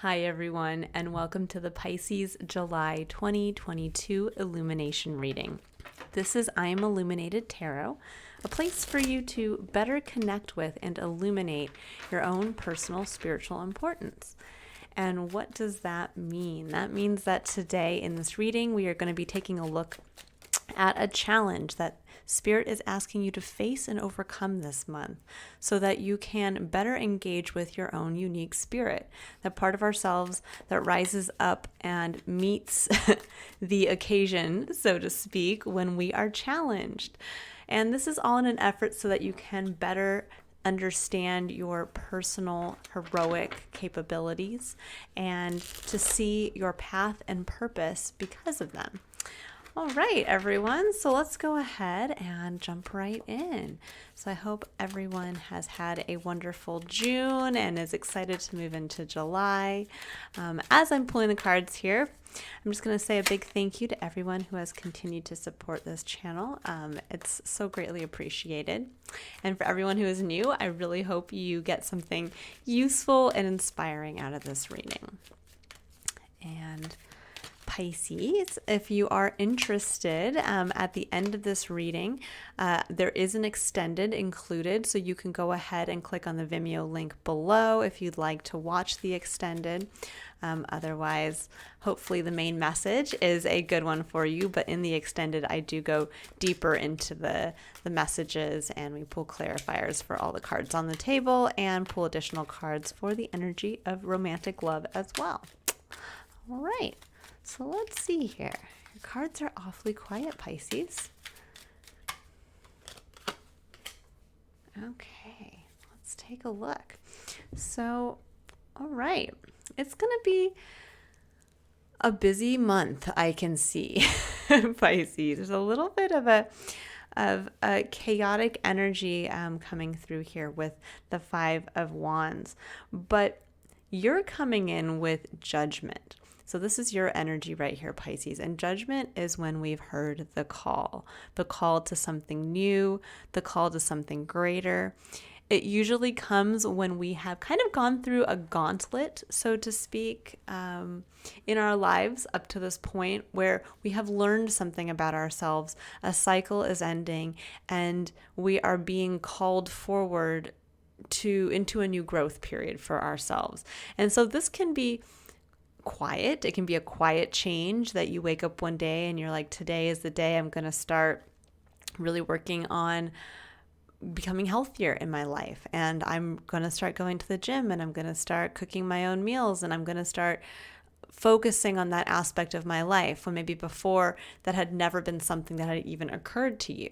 Hi, everyone, and welcome to the Pisces July 2022 Illumination reading. This is I Am Illuminated Tarot, a place for you to better connect with and illuminate your own personal spiritual importance. And what does that mean? That means that today in this reading, we are going to be taking a look at a challenge that Spirit is asking you to face and overcome this month so that you can better engage with your own unique spirit, that part of ourselves that rises up and meets the occasion, so to speak, when we are challenged. And this is all in an effort so that you can better understand your personal heroic capabilities and to see your path and purpose because of them. All right, everyone. So let's go ahead and jump right in. So I hope everyone has had a wonderful June and is excited to move into July. As I'm pulling the cards here, I'm just going to say a big thank you to everyone who has continued to support this channel. It's so greatly appreciated. And for everyone who is new, I really hope you get something useful and inspiring out of this reading. And Pisces, if you are interested, at the end of this reading, there is an extended included, so you can go ahead and click on the Vimeo link below if you'd like to watch the extended. Otherwise, hopefully the main message is a good one for you, but in the extended, I do go deeper into the messages, and we pull clarifiers for all the cards on the table and pull additional cards for the energy of romantic love as well. All right. So let's see here. Your cards are awfully quiet, Pisces. Okay, let's take a look. So, all right. It's going to be a busy month, I can see, Pisces. There's a little bit of a chaotic energy coming through here with the Five of Wands. But you're coming in with judgment. So this is your energy right here, Pisces. And judgment is when we've heard the call to something new, the call to something greater. It usually comes when we have kind of gone through a gauntlet, so to speak, in our lives up to this point where we have learned something about ourselves. A cycle is ending and we are being called forward into a new growth period for ourselves. And so this can be quiet. It can be a quiet change that you wake up one day and you're like, today is the day I'm going to start really working on becoming healthier in my life. And I'm going to start going to the gym and I'm going to start cooking my own meals and I'm going to start focusing on that aspect of my life when maybe before that had never been something that had even occurred to you.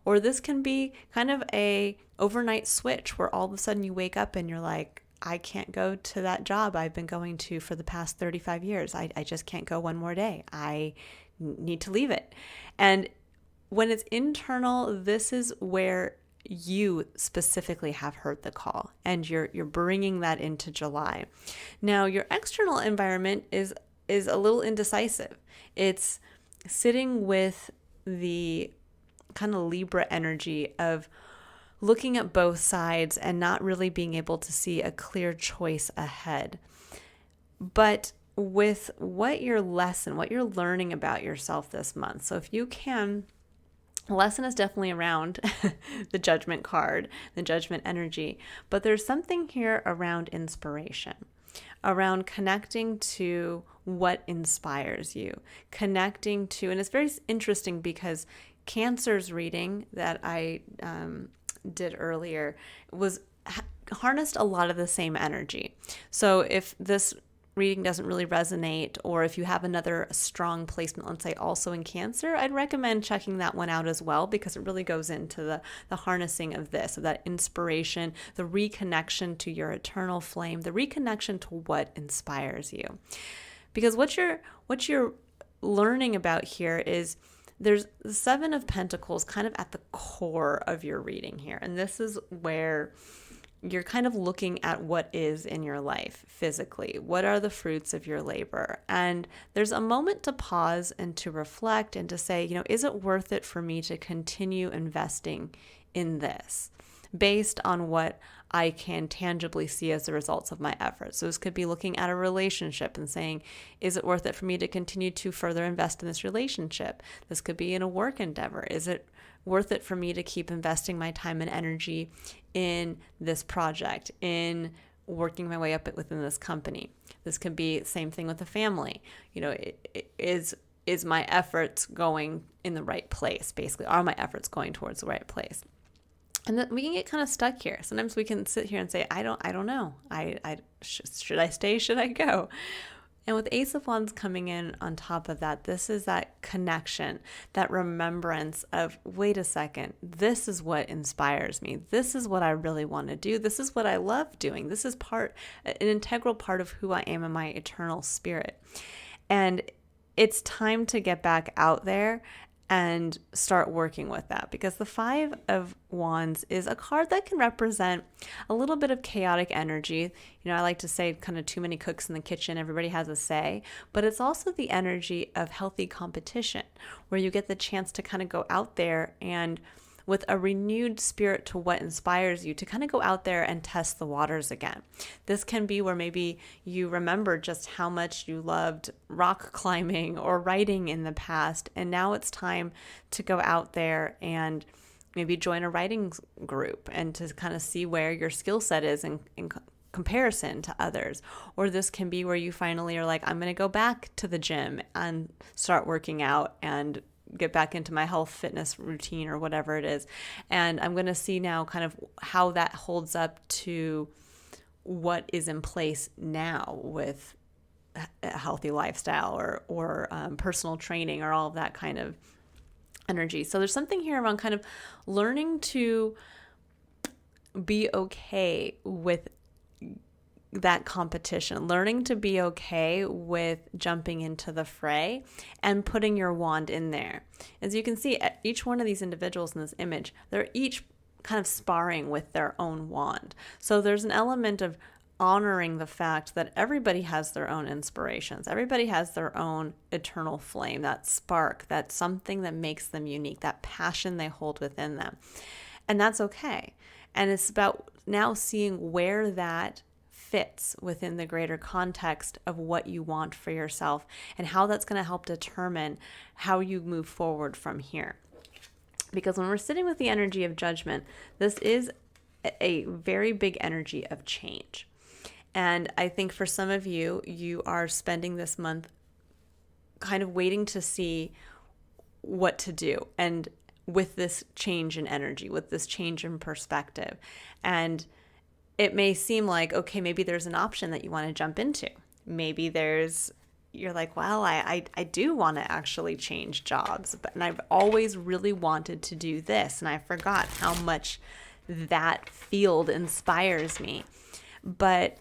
Or this can be kind of a overnight switch where all of a sudden you wake up and you're like, I can't go to that job I've been going to for the past 35 years. I just can't go one more day. I need to leave it. And when it's internal, this is where you specifically have heard the call and you're bringing that into July. Now, your external environment is a little indecisive. It's sitting with the kind of Libra energy of looking at both sides and not really being able to see a clear choice ahead. But with what you're learning about yourself this month. So if you can, lesson is definitely around the judgment card, the judgment energy, but there's something here around inspiration, around connecting to what inspires you, connecting to, and it's very interesting because Cancer's reading that I did earlier was harnessed a lot of the same energy. So if this reading doesn't really resonate, or if you have another strong placement, let's say also in Cancer, I'd recommend checking that one out as well, because it really goes into the harnessing of this, of that inspiration, the reconnection to your eternal flame, the reconnection to what inspires you. Because what you're learning about here is there's the Seven of Pentacles kind of at the core of your reading here. And this is where you're kind of looking at what is in your life physically. What are the fruits of your labor? And there's a moment to pause and to reflect and to say, is it worth it for me to continue investing in this? based on what I can tangibly see as the results of my efforts. So this could be looking at a relationship and saying, is it worth it for me to continue to further invest in this relationship? This could be in a work endeavor. Is it worth it for me to keep investing my time and energy in this project, in working my way up within this company? This could be same thing with the family. Is my efforts going in the right place? Basically, are my efforts going towards the right place? And then we can get kind of stuck here. Sometimes we can sit here and say, I don't know. Should I stay? Should I go? And with Ace of Wands coming in on top of that, this is that connection, that remembrance of, wait a second, this is what inspires me. This is what I really want to do. This is what I love doing. This is an integral part of who I am in my eternal spirit. And it's time to get back out there and start working with that, because the Five of Wands is a card that can represent a little bit of chaotic energy. I like to say kind of too many cooks in the kitchen, everybody has a say, but it's also the energy of healthy competition, where you get the chance to kind of go out there and with a renewed spirit to what inspires you to kind of go out there and test the waters again. This can be where maybe you remember just how much you loved rock climbing or writing in the past, and now it's time to go out there and maybe join a writing group and to kind of see where your skill set is in comparison to others. Or this can be where you finally are like, I'm going to go back to the gym and start working out and get back into my health fitness routine or whatever it is. And I'm going to see now kind of how that holds up to what is in place now with a healthy lifestyle or personal training or all of that kind of energy. So there's something here around kind of learning to be okay with that competition, learning to be okay with jumping into the fray and putting your wand in there. As you can see, each one of these individuals in this image, they're each kind of sparring with their own wand. So there's an element of honoring the fact that everybody has their own inspirations. Everybody has their own eternal flame, that spark, that something that makes them unique, that passion they hold within them. And that's okay. And it's about now seeing where that fits within the greater context of what you want for yourself and how that's going to help determine how you move forward from here. Because when we're sitting with the energy of judgment, this is a very big energy of change. And I think for some of you, you are spending this month kind of waiting to see what to do. And with this change in energy, with this change in perspective. And it may seem like, okay, maybe there's an option that you want to jump into. Maybe you're like, well, I do want to actually change jobs, and I've always really wanted to do this, and I forgot how much that field inspires me. But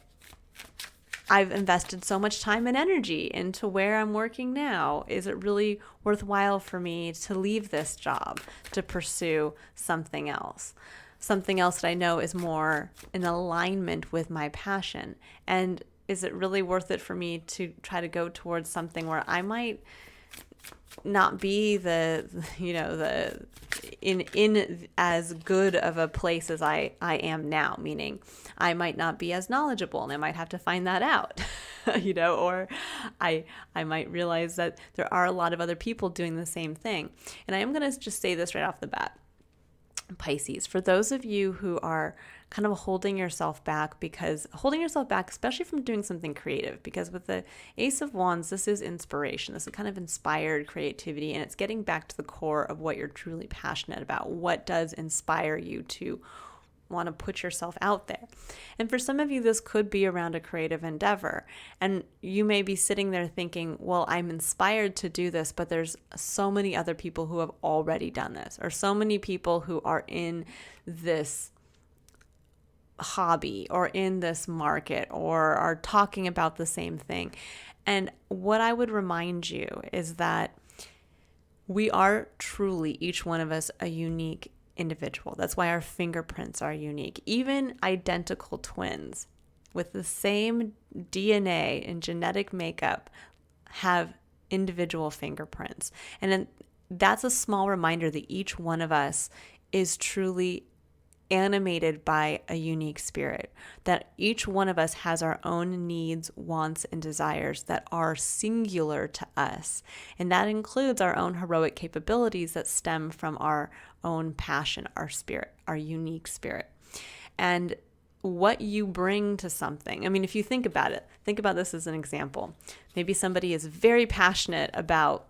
I've invested so much time and energy into where I'm working now. Is it really worthwhile for me to leave this job to pursue something else? Something else that I know is more in alignment with my passion? And is it really worth it for me to try to go towards something where I might not be in as good of a place as I am now, meaning I might not be as knowledgeable and I might have to find that out, or I might realize that there are a lot of other people doing the same thing. And I am going to just say this right off the bat. Pisces, for those of you who are kind of holding yourself back, especially from doing something creative, because with the Ace of Wands, this is inspiration. This is kind of inspired creativity, and it's getting back to the core of what you're truly passionate about. What does inspire you to want to put yourself out there? And for some of you, this could be around a creative endeavor. And you may be sitting there thinking, well, I'm inspired to do this, but there's so many other people who have already done this, or so many people who are in this hobby or in this market or are talking about the same thing. And what I would remind you is that we are truly, each one of us, a unique individual. That's why our fingerprints are unique. Even identical twins with the same DNA and genetic makeup have individual fingerprints. And then that's a small reminder that each one of us is truly animated by a unique spirit, that each one of us has our own needs, wants, and desires that are singular to us. And that includes our own heroic capabilities that stem from our own passion, our spirit, our unique spirit. And what you bring to something. I mean, if you think about it, think about this as an example. Maybe somebody is very passionate about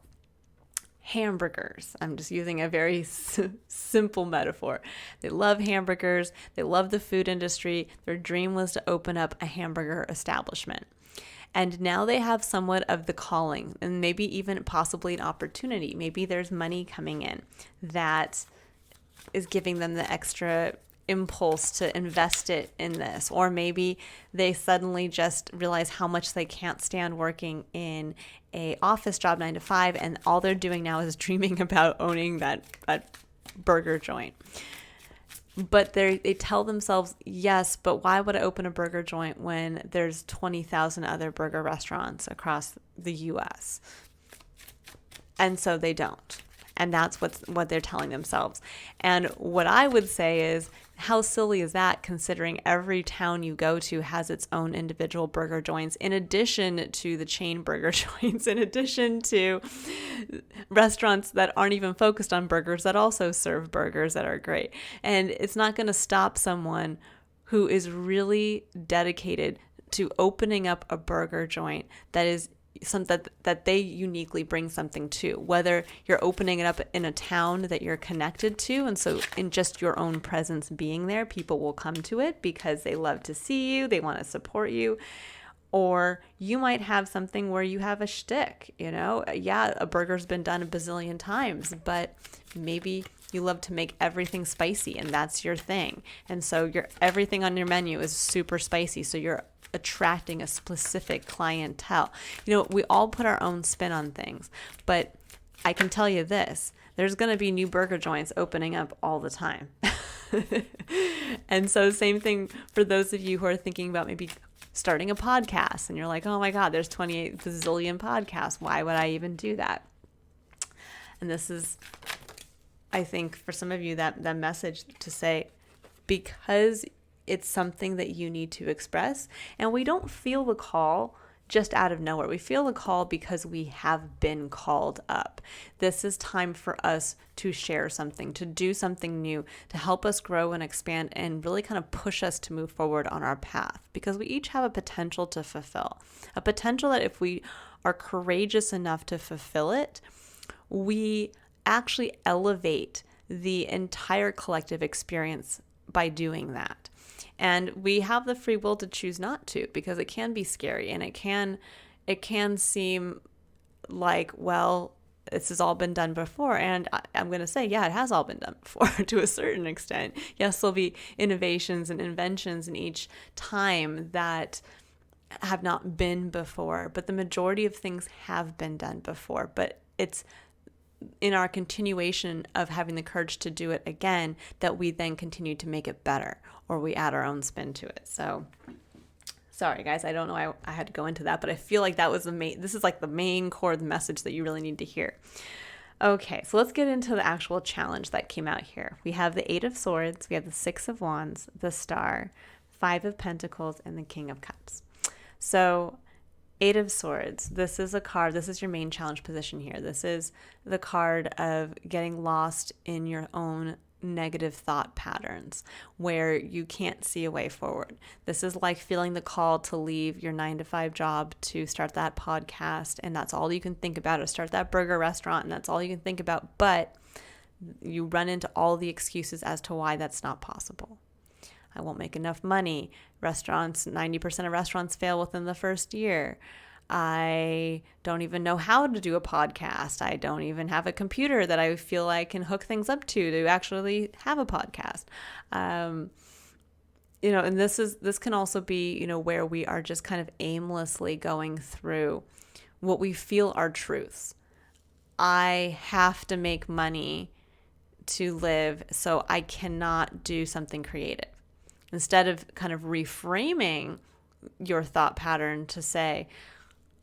hamburgers. I'm just using a very simple metaphor. They love hamburgers. They love the food industry. Their dream was to open up a hamburger establishment. And now they have somewhat of the calling and maybe even possibly an opportunity. Maybe there's money coming in that is giving them the extra impulse to invest it in this. Or maybe they suddenly just realize how much they can't stand working in a office job 9 to 5, and all they're doing now is dreaming about owning that burger joint. But they tell themselves, yes, but why would I open a burger joint when there's 20,000 other burger restaurants across the US? And so they don't. And that's what they're telling themselves. And what I would say is, how silly is that, considering every town you go to has its own individual burger joints, in addition to the chain burger joints, in addition to restaurants that aren't even focused on burgers that also serve burgers that are great. And it's not going to stop someone who is really dedicated to opening up a burger joint that is that they uniquely bring something to, whether you're opening it up in a town that you're connected to. And so in just your own presence being there, people will come to it because they love to see you. They want to support you. Or you might have something where you have a shtick, yeah, a burger's been done a bazillion times, but maybe you love to make everything spicy and that's your thing. And so everything on your menu is super spicy. So you're attracting a specific clientele. We all put our own spin on things, but I can tell you this, there's going to be new burger joints opening up all the time. And so same thing for those of you who are thinking about maybe starting a podcast and you're like, oh my God, there's 28 bazillion podcasts. Why would I even do that? And this is, I think, for some of you, that message to say, because it's something that you need to express. And we don't feel the call just out of nowhere. We feel the call because we have been called up. This is time for us to share something, to do something new, to help us grow and expand and really kind of push us to move forward on our path, because we each have a potential to fulfill, a potential that if we are courageous enough to fulfill it, we actually elevate the entire collective experience by doing that. And we have the free will to choose not to, because it can be scary and it can seem like, well, this has all been done before. And I'm going to say, yeah, it has all been done before to a certain extent. Yes, there'll be innovations and inventions in each time that have not been before, but the majority of things have been done before. But it's in our continuation of having the courage to do it again that we then continue to make it better, or we add our own spin to it. So sorry guys, I don't know I had to go into that, but I feel like that was this is like the main core of the message that you really need to hear. Okay, so let's get into the actual challenge that came out here. We have the 8 of Swords, we have the 6 of Wands, the Star, 5 of Pentacles, and the King of Cups. So 8 of Swords, this is a card, this is your main challenge position here. This is the card of getting lost in your own negative thought patterns where you can't see a way forward. This is like feeling the call to leave your 9 to 5 job to start that podcast, and that's all you can think about, or start that burger restaurant, and that's all you can think about, but you run into all the excuses as to why that's not possible. I won't make enough money. 90% of restaurants fail within the first year. I don't even know how to do a podcast. I don't even have a computer that I feel I can hook things up to actually have a podcast. And this can also be, where we are just kind of aimlessly going through what we feel are truths. I have to make money to live, so I cannot do something creative. Instead of kind of reframing your thought pattern to say,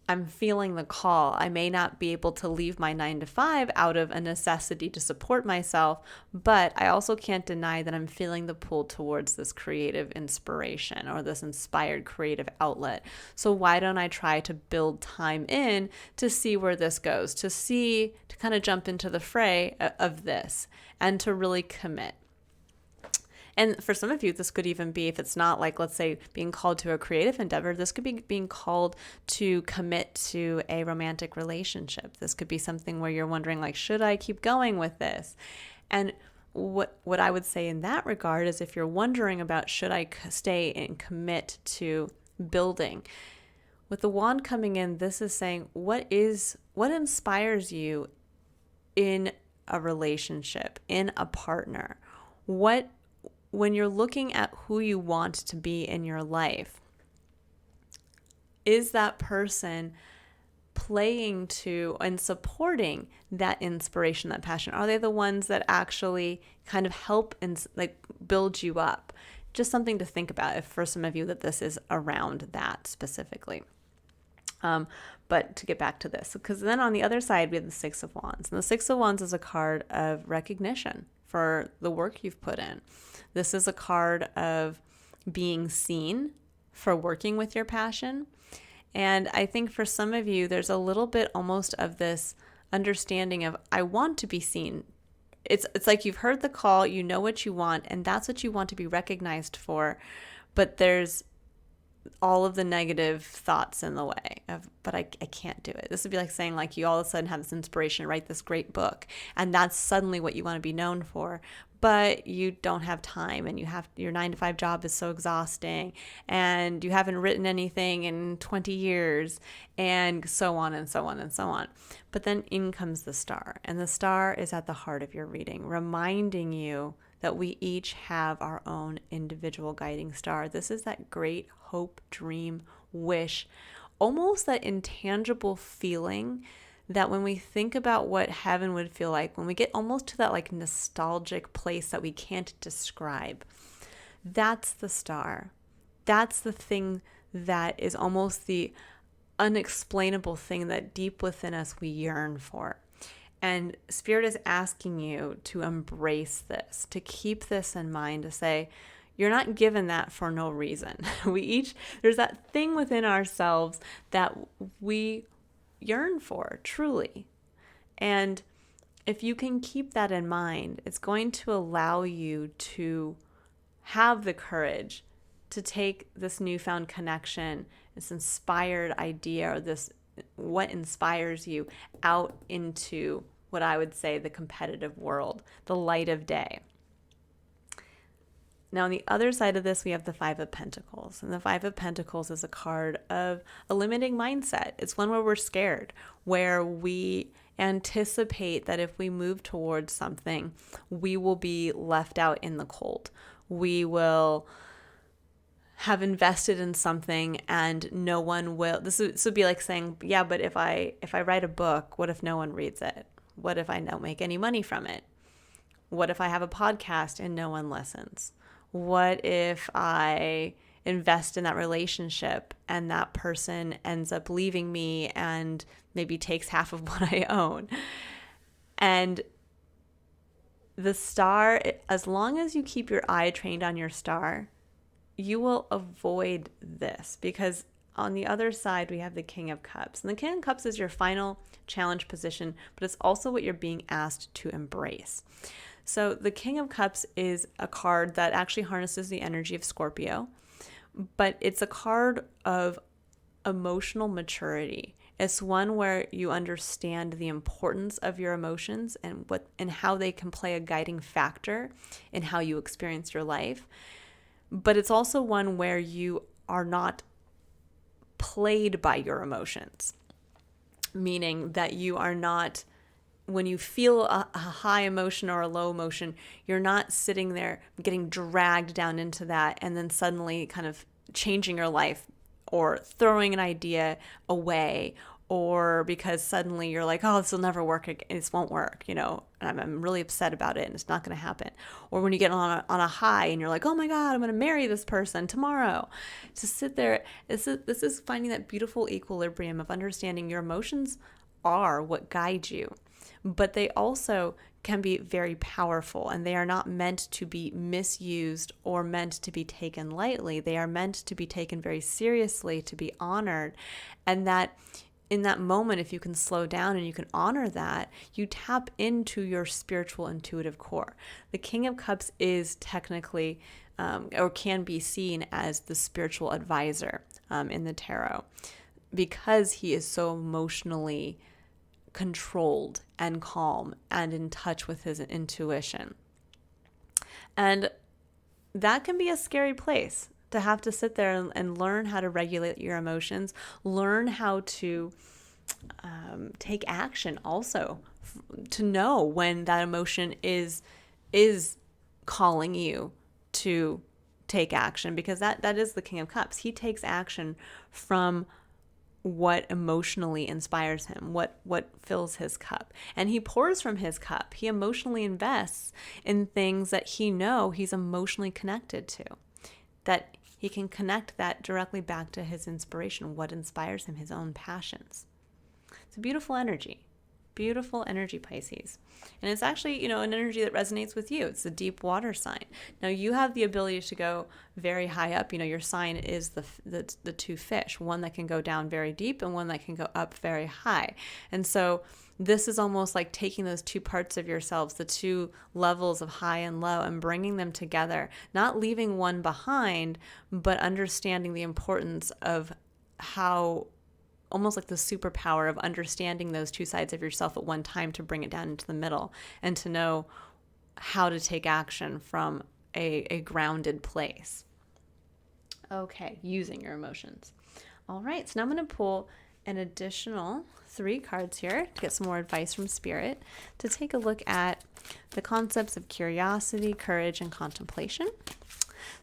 I'm feeling the call. I may not be able to leave my 9 to 5 out of a necessity to support myself, but I also can't deny that I'm feeling the pull towards this creative inspiration or this inspired creative outlet. So why don't I try to build time in to see where this goes, to kind of jump into the fray of this and to really commit. And for some of you, this could even be, if it's not like, let's say, being called to a creative endeavor, this could be being called to commit to a romantic relationship. This could be something where you're wondering, like, should I keep going with this? And what I would say in that regard is, if you're wondering about should I stay and commit to building, with the wand coming in, this is saying, what inspires you in a relationship, in a partner? When you're looking at who you want to be in your life, is that person playing to and supporting that inspiration, that passion? Are they the ones that actually kind of help and like build you up? Just something to think about if for some of you that this is around that specifically. But to get back to this, because then on the other side, we have the Six of Wands. And the Six of Wands is a card of recognition for the work you've put in. This is a card of being seen for working with your passion. And I think for some of you, there's a little bit almost of this understanding of, I want to be seen. It's like you've heard the call, you know what you want, and that's what you want to be recognized for. But there's all of the negative thoughts in the way of, but I can't do it. This would be like saying, like, you all of a sudden have this inspiration to write this great book, and that's suddenly what you want to be known for, but you don't have time, and your 9 to 5 job is so exhausting, and you haven't written anything in 20 years, and so on and so on and so on. But then in comes the star, and the star is at the heart of your reading, reminding you that we each have our own individual guiding star. This is that great hope, dream, wish, almost that intangible feeling that when we think about what heaven would feel like, when we get almost to that like nostalgic place that we can't describe, that's the star. That's the thing that is almost the unexplainable thing that deep within us we yearn for. And Spirit is asking you to embrace this, to keep this in mind, to say, you're not given that for no reason. There's that thing within ourselves that we yearn for, truly. And if you can keep that in mind, it's going to allow you to have the courage to take this newfound connection, this inspired idea, or what inspires you out into what I would say the competitive world, the light of day. Now, on the other side of this, we have the Five of Pentacles. And the Five of Pentacles is a card of a limiting mindset. It's one where we're scared, where we anticipate that if we move towards something, we will be left out in the cold. We will have invested in something and no one will. This would be like saying, yeah, but if I write a book, what if no one reads it? What if I don't make any money from it? What if I have a podcast and no one listens? What if I invest in that relationship and that person ends up leaving me and maybe takes half of what I own? And the star, as long as you keep your eye trained on your star, you will avoid this, because on the other side, we have the King of Cups. And the King of Cups is your final challenge position, but it's also what you're being asked to embrace. So the King of Cups is a card that actually harnesses the energy of Scorpio, but it's a card of emotional maturity. It's one where you understand the importance of your emotions and how they can play a guiding factor in how you experience your life. But it's also one where you are not played by your emotions, meaning that you are not, when you feel a high emotion or a low emotion, you're not sitting there getting dragged down into that and then suddenly kind of changing your life or throwing an idea away or because suddenly you're like, oh, this will never work again. This won't work, and I'm really upset about it and it's not going to happen. Or when you get on a high and you're like, oh my God, I'm going to marry this person tomorrow. To sit there, this is finding that beautiful equilibrium of understanding your emotions are what guide you, but they also can be very powerful, and they are not meant to be misused or meant to be taken lightly. They are meant to be taken very seriously, to be honored, and that in that moment, if you can slow down and you can honor that, you tap into your spiritual intuitive core. The King of Cups is technically or can be seen as the spiritual advisor in the tarot, because he is so emotionally controlled and calm and in touch with his intuition. And that can be a scary place, to have to sit there and learn how to regulate your emotions, learn how to take action also, to know when that emotion is calling you to take action, because that is the King of Cups. He takes action from what emotionally inspires him, what fills his cup. And he pours from his cup. He emotionally invests in things that he's emotionally connected to, that he can connect that directly back to his inspiration, what inspires him, his own passions. It's a beautiful energy, Pisces. And it's actually, an energy that resonates with you. It's the deep water sign. Now you have the ability to go very high up. Your sign is the two fish, one that can go down very deep and one that can go up very high. And so this is almost like taking those two parts of yourselves, the two levels of high and low, and bringing them together, not leaving one behind, but understanding the importance of how, almost like the superpower of understanding those two sides of yourself at one time, to bring it down into the middle and to know how to take action from a grounded place. Okay, using your emotions. All right, so now I'm going to pull an additional 3 cards here to get some more advice from Spirit, to take a look at the concepts of curiosity, courage, and contemplation.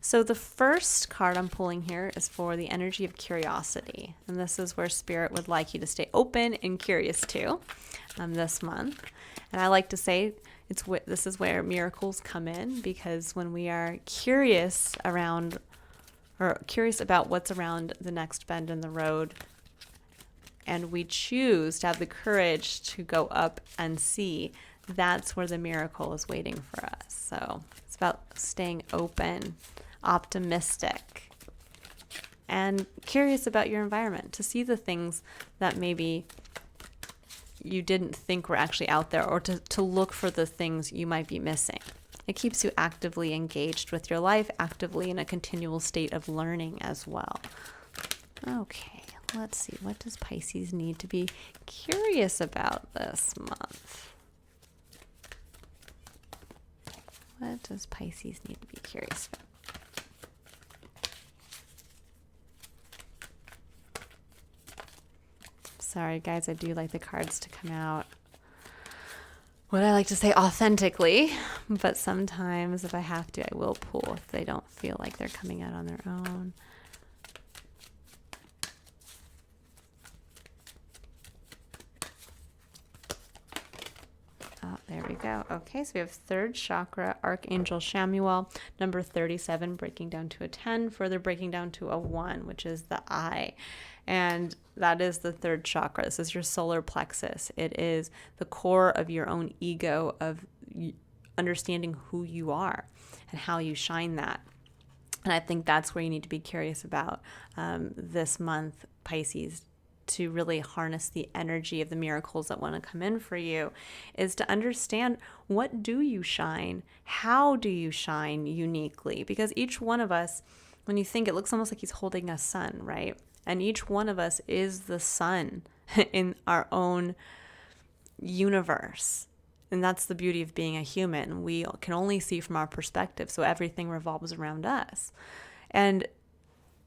So the first card I'm pulling here is for the energy of curiosity. And this is where Spirit would like you to stay open and curious too this month. And I like to say this is where miracles come in, because when we are curious about what's around the next bend in the road, and we choose to have the courage to go up and see, that's where the miracle is waiting for us. So it's about staying open, optimistic, and curious about your environment, to see the things that maybe you didn't think were actually out there, or to look for the things you might be missing. It keeps you actively engaged with your life, actively in a continual state of learning as well. Okay, let's see. What does Pisces need to be curious about this month? What does Pisces need to be curious about? Sorry, guys, I do like the cards to come out, what I like to say, authentically. But sometimes if I have to, I will pull if they don't feel like they're coming out on their own. Oh, there we go. Okay, so we have 3rd chakra, Archangel Shamuel, number 37, breaking down to a 10, further breaking down to a 1, which is the eye. And that is the 3rd chakra. This is your solar plexus. It is the core of your own ego, of understanding who you are and how you shine that. And I think that's where you need to be curious about this month, Pisces, to really harness the energy of the miracles that want to come in for you, is to understand, what do you shine? How do you shine uniquely? Because each one of us, when you think, it looks almost like he's holding a sun, right? And each one of us is the sun in our own universe. And that's the beauty of being a human. We can only see from our perspective, so everything revolves around us. And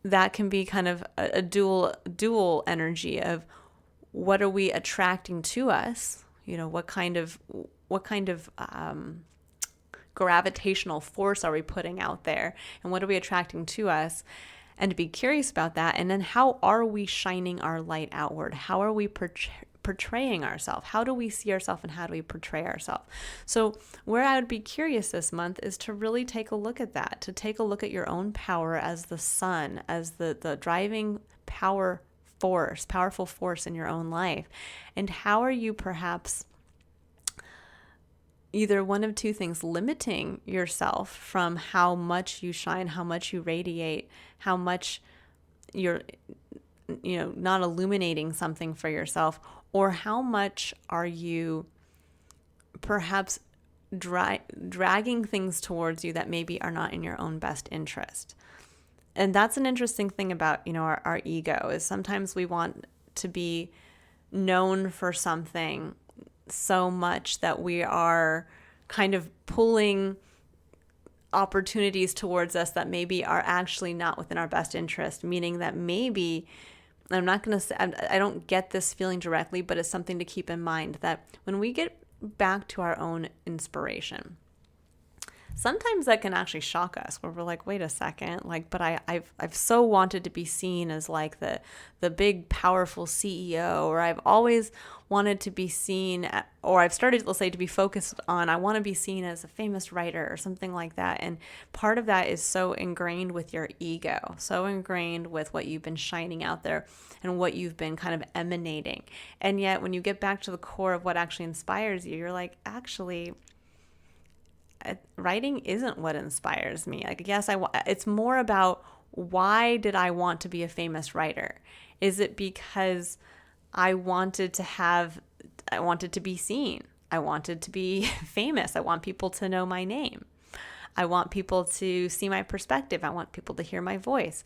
that can be kind of a dual energy of, what are we attracting to us? What kind of gravitational force are we putting out there? And what are we attracting to us? and to be curious about that. And then how are we shining our light outward? How are we portraying ourselves? How do we see ourselves and how do we portray ourselves? So where I would be curious this month is to really take a look at that, to take a look at your own power as the sun, as the driving powerful force in your own life. And how are you perhaps either one of two things, limiting yourself from how much you shine, how much you radiate, how much you're, not illuminating something for yourself, or how much are you perhaps dragging things towards you that maybe are not in your own best interest. And that's an interesting thing about, our ego, is sometimes we want to be known for something so much that we are kind of pulling opportunities towards us that maybe are actually not within our best interest, meaning that maybe, I'm not going to say, I don't get this feeling directly, but it's something to keep in mind that when we get back to our own inspiration, sometimes that can actually shock us, where we're like, wait a second, but I've so wanted to be seen as like the big powerful CEO, or I've always wanted to be seen, or I've started, let's say, to be focused on, I want to be seen as a famous writer or something like that. And part of that is so ingrained with your ego, so ingrained with what you've been shining out there and what you've been kind of emanating. And yet when you get back to the core of what actually inspires you, you're like, actually, writing isn't what inspires me. Like, yes, it's more about, why did I want to be a famous writer? Is it because I wanted to be seen? I wanted to be famous. I want people to know my name. I want people to see my perspective. I want people to hear my voice.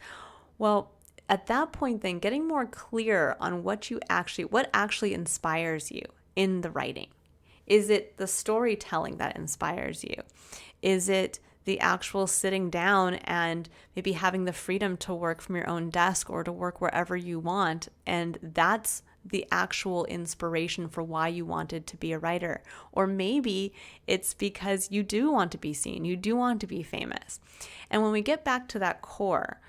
Well, at that point, then getting more clear on what actually inspires you in the writing. Is it the storytelling that inspires you? Is it the actual sitting down and maybe having the freedom to work from your own desk or to work wherever you want? And that's the actual inspiration for why you wanted to be a writer. Or maybe it's because you do want to be seen, you do want to be famous. And when we get back to that core,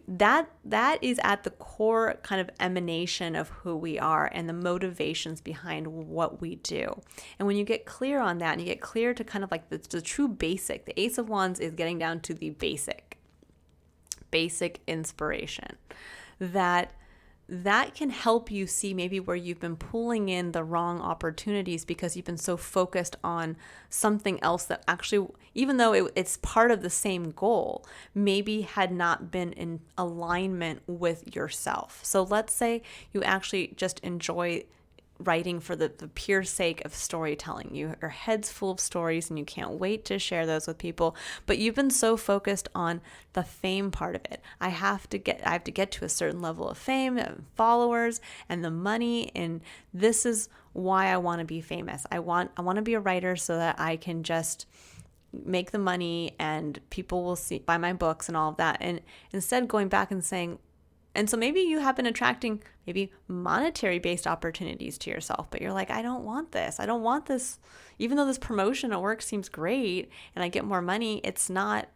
that is at the core kind of emanation of who we are and the motivations behind what we do. And when you get clear on that, and you get clear to kind of like the true basic, the Ace of Wands is getting down to the basic inspiration, that can help you see maybe where you've been pulling in the wrong opportunities because you've been so focused on something else that actually, even though it's part of the same goal, maybe had not been in alignment with yourself. So let's say you actually just enjoy writing for the pure sake of storytelling. Your head's full of stories and you can't wait to share those with people, but you've been so focused on the fame part of it. I have to get to a certain level of fame and followers and the money, and this is why I want to be famous. I want to be a writer so that I can just make the money and people will buy my books and all of that. And instead going back and saying, and so maybe you have been attracting maybe monetary based opportunities to yourself, but you're like, I don't want this. I don't want this. Even though this promotion at work seems great and I get more money, it's not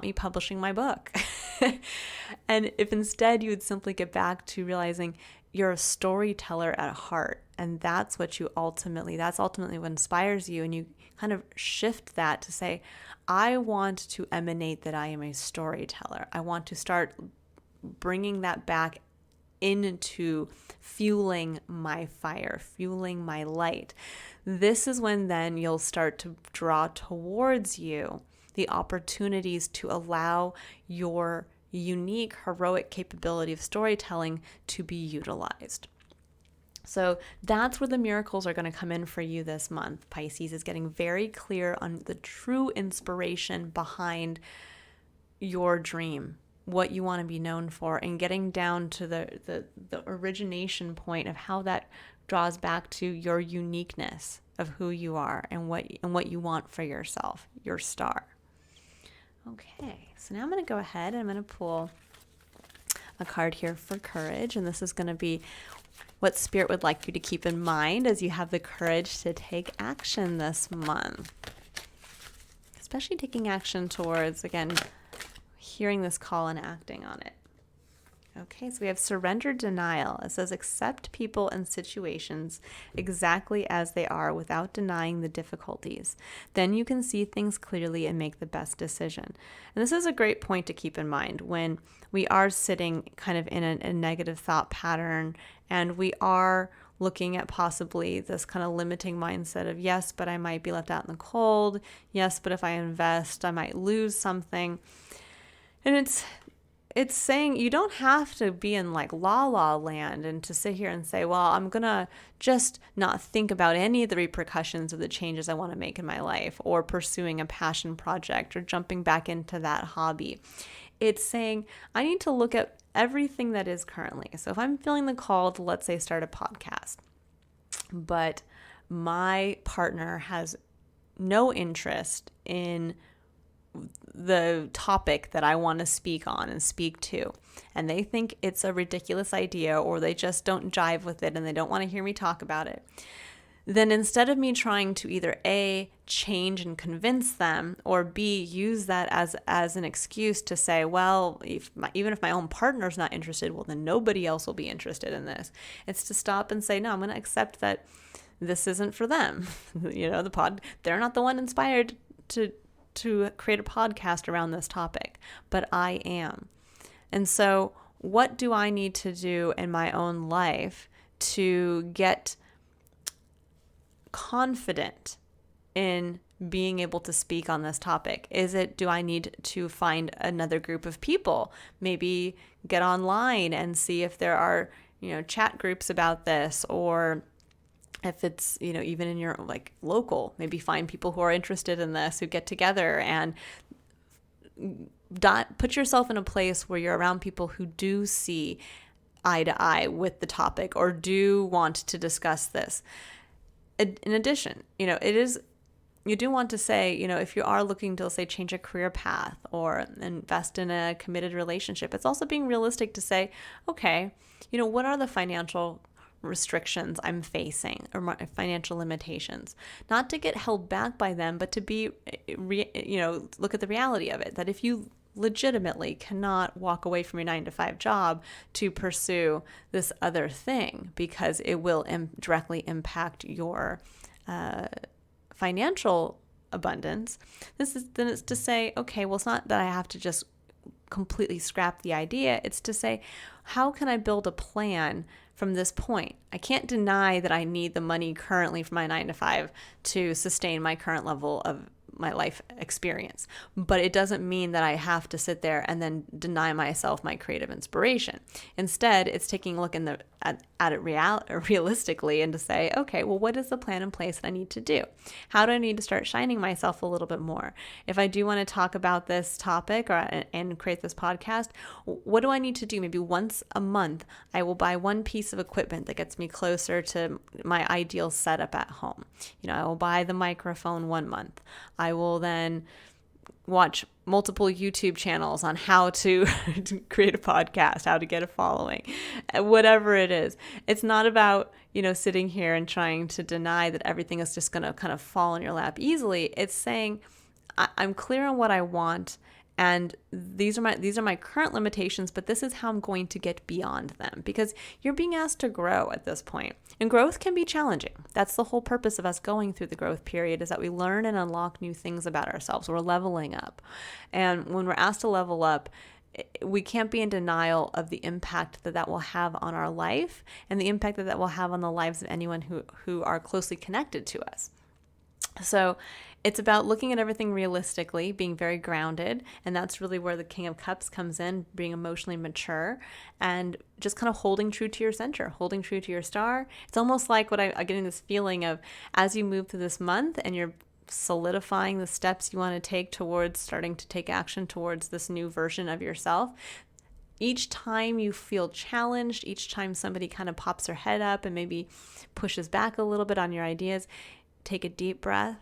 me publishing my book. And if instead you would simply get back to realizing you're a storyteller at heart, and that's ultimately what inspires you, and you kind of shift that to say, I want to emanate that I am a storyteller. I want to start bringing that back into fueling my fire, fueling my light. This is when then you'll start to draw towards you the opportunities to allow your unique, heroic capability of storytelling to be utilized. So that's where the miracles are going to come in for you this month. Pisces is getting very clear on the true inspiration behind your dream, what you want to be known for, and getting down to the origination point of how that draws back to your uniqueness of who you are and what you want for yourself, your star. Okay, so now I'm going to go ahead and I'm going to pull a card here for courage, and this is going to be what Spirit would like you to keep in mind as you have the courage to take action this month, especially taking action towards, again, hearing this call and acting on it. Okay, so we have surrender denial. It says accept people and situations exactly as they are without denying the difficulties. Then you can see things clearly and make the best decision. And this is a great point to keep in mind when we are sitting kind of in a negative thought pattern and we are looking at possibly this kind of limiting mindset of, yes, but I might be left out in the cold. Yes, but if I invest, I might lose something. And it's saying you don't have to be in like la la land and to sit here and say, well, I'm going to just not think about any of the repercussions of the changes I want to make in my life or pursuing a passion project or jumping back into that hobby. It's saying I need to look at everything that is currently. So if I'm feeling the call to, let's say, start a podcast, but my partner has no interest in the topic that I want to speak on and speak to, and they think it's a ridiculous idea or they just don't jive with it and they don't want to hear me talk about it, then instead of me trying to either A, change and convince them, or B, use that as an excuse to say, well, even if my own partner's not interested, well, then nobody else will be interested in this. It's to stop and say, no, I'm going to accept that this isn't for them. They're not the one inspired to create a podcast around this topic, but I am. And so what do I need to do in my own life to get confident in being able to speak on this topic? Do I need to find another group of people? Maybe get online and see if there are, chat groups about this, or if it's, even in your like local, maybe find people who are interested in this, who get together and put yourself in a place where you're around people who do see eye to eye with the topic or do want to discuss this. In addition, you do want to say, if you are looking to, say, change a career path or invest in a committed relationship, it's also being realistic to say, okay, what are the financial restrictions I'm facing or my financial limitations? Not to get held back by them, but to be, look at the reality of it, that if you legitimately cannot walk away from your 9-to-5 job to pursue this other thing because it will directly impact your financial abundance, then it's to say, okay, well, it's not that I have to just completely scrap the idea. It's to say, how can I build a plan from this point? I can't deny that I need the money currently for my 9-to-5 to sustain my current level of my life experience, but it doesn't mean that I have to sit there and then deny myself my creative inspiration. Instead, it's taking a look at it realistically and to say, okay, well, what is the plan in place that I need to do? How do I need to start shining myself a little bit more? If I do want to talk about this topic and create this podcast, what do I need to do? Maybe once a month, I will buy one piece of equipment that gets me closer to my ideal setup at home. I will buy the microphone one month. I will then watch multiple YouTube channels on how to create a podcast, how to get a following, whatever it is. It's not about, sitting here and trying to deny that everything is just going to kind of fall in your lap easily. It's saying, I'm clear on what I want, and these are my current limitations, but this is how I'm going to get beyond them, because you're being asked to grow at this point. And growth can be challenging. That's the whole purpose of us going through the growth period, is that we learn and unlock new things about ourselves. We're leveling up. And when we're asked to level up, we can't be in denial of the impact that will have on our life and the impact that will have on the lives of anyone who are closely connected to us. So it's about looking at everything realistically, being very grounded, and that's really where the King of Cups comes in, being emotionally mature and just kind of holding true to your center, holding true to your star. It's almost like I'm getting this feeling of, as you move through this month and you're solidifying the steps you want to take towards starting to take action towards this new version of yourself, each time you feel challenged, each time somebody kind of pops their head up and maybe pushes back a little bit on your ideas, take a deep breath,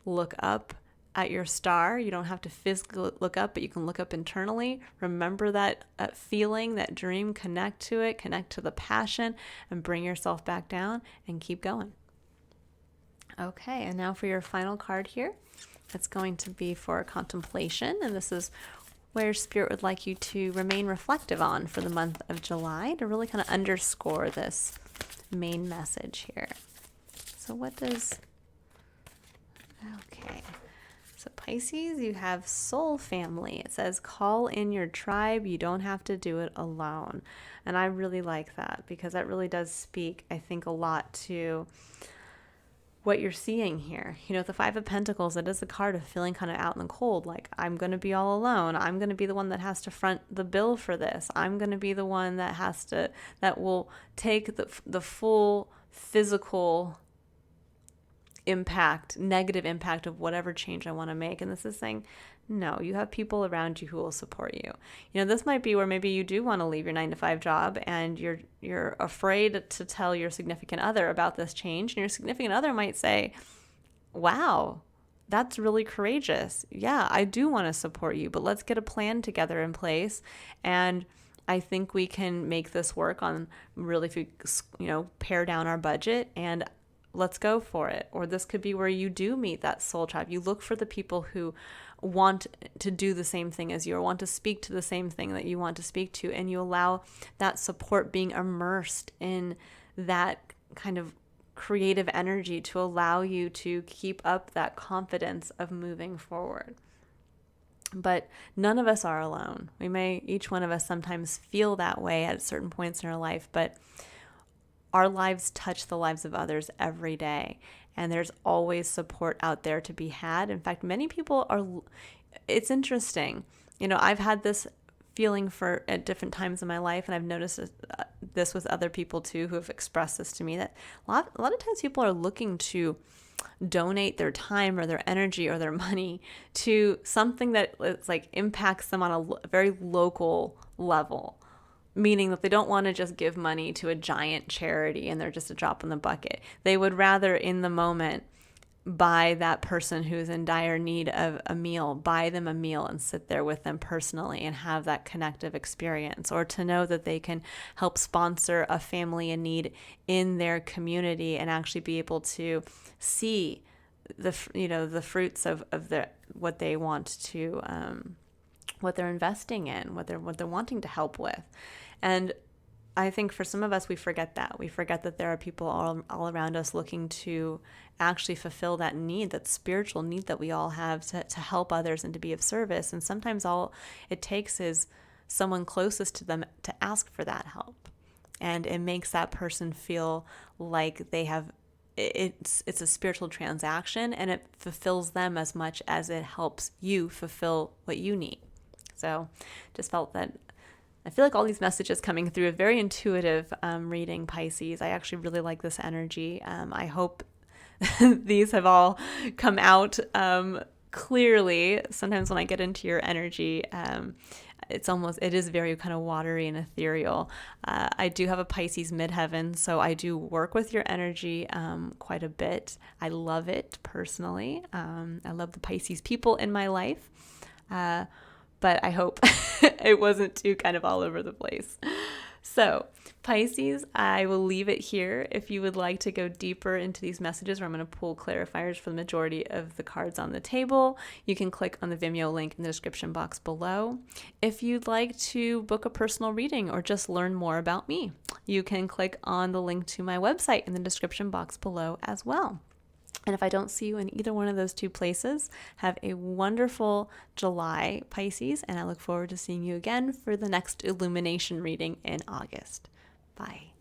look up at your star. You don't have to physically look up, but you can look up internally. Remember that feeling, that dream, connect to it, connect to the passion, and bring yourself back down and keep going. Okay, and now for your final card here. It's going to be for contemplation, and this is where Spirit would like you to remain reflective on for the month of July to really kind of underscore this main message here. So okay. So Pisces, you have soul family. It says, call in your tribe. You don't have to do it alone. And I really like that because that really does speak, I think, a lot to what you're seeing here. You know, the Five of Pentacles, it is a card of feeling kind of out in the cold. Like, I'm going to be all alone. I'm going to be the one that has to front the bill for this. I'm going to be the one that will take the full physical impact, negative impact of whatever change I want to make. And this is saying, no, you have people around you who will support you. You know, this might be where maybe you do want to leave your 9-to-5 job and you're afraid to tell your significant other about this change. And your significant other might say, wow, that's really courageous. Yeah, I do want to support you, but let's get a plan together in place. And I think we can make this work on really, if we, pare down our budget and let's go for it. Or this could be where you do meet that soul tribe. You look for the people who want to do the same thing as you or want to speak to the same thing that you want to speak to, and you allow that support being immersed in that kind of creative energy to allow you to keep up that confidence of moving forward. But none of us are alone. Each one of us sometimes feel that way at certain points in our life, but our lives touch the lives of others every day, and there's always support out there to be had. In fact, many people it's interesting. You know, I've had this feeling at different times in my life, and I've noticed this with other people too who have expressed this to me, that a lot of times people are looking to donate their time or their energy or their money to something that impacts them on a very local level. Meaning that they don't want to just give money to a giant charity and they're just a drop in the bucket. They would rather in the moment buy that person who's in dire need of a meal, buy them a meal and sit there with them personally and have that connective experience, or to know that they can help sponsor a family in need in their community and actually be able to see the fruits of what they want to what they're investing in, what they're wanting to help with. And I think for some of us, we forget that. We forget that there are people all around us looking to actually fulfill that need, that spiritual need that we all have to help others and to be of service. And sometimes all it takes is someone closest to them to ask for that help. And it makes that person feel like they have, it's a spiritual transaction, and it fulfills them as much as it helps you fulfill what you need. So just felt that I feel like all these messages coming through a very intuitive reading, Pisces. I actually really like this energy. I hope these have all come out clearly. Sometimes when I get into your energy, it is very kind of watery and ethereal. I do have a Pisces midheaven, so I do work with your energy quite a bit. I love it personally. I love the Pisces people in my life. But I hope it wasn't too kind of all over the place. So Pisces, I will leave it here. If you would like to go deeper into these messages, where I'm going to pull clarifiers for the majority of the cards on the table, you can click on the Vimeo link in the description box below. If you'd like to book a personal reading or just learn more about me, you can click on the link to my website in the description box below as well. And if I don't see you in either one of those two places, have a wonderful July, Pisces, and I look forward to seeing you again for the next Illumination reading in August. Bye.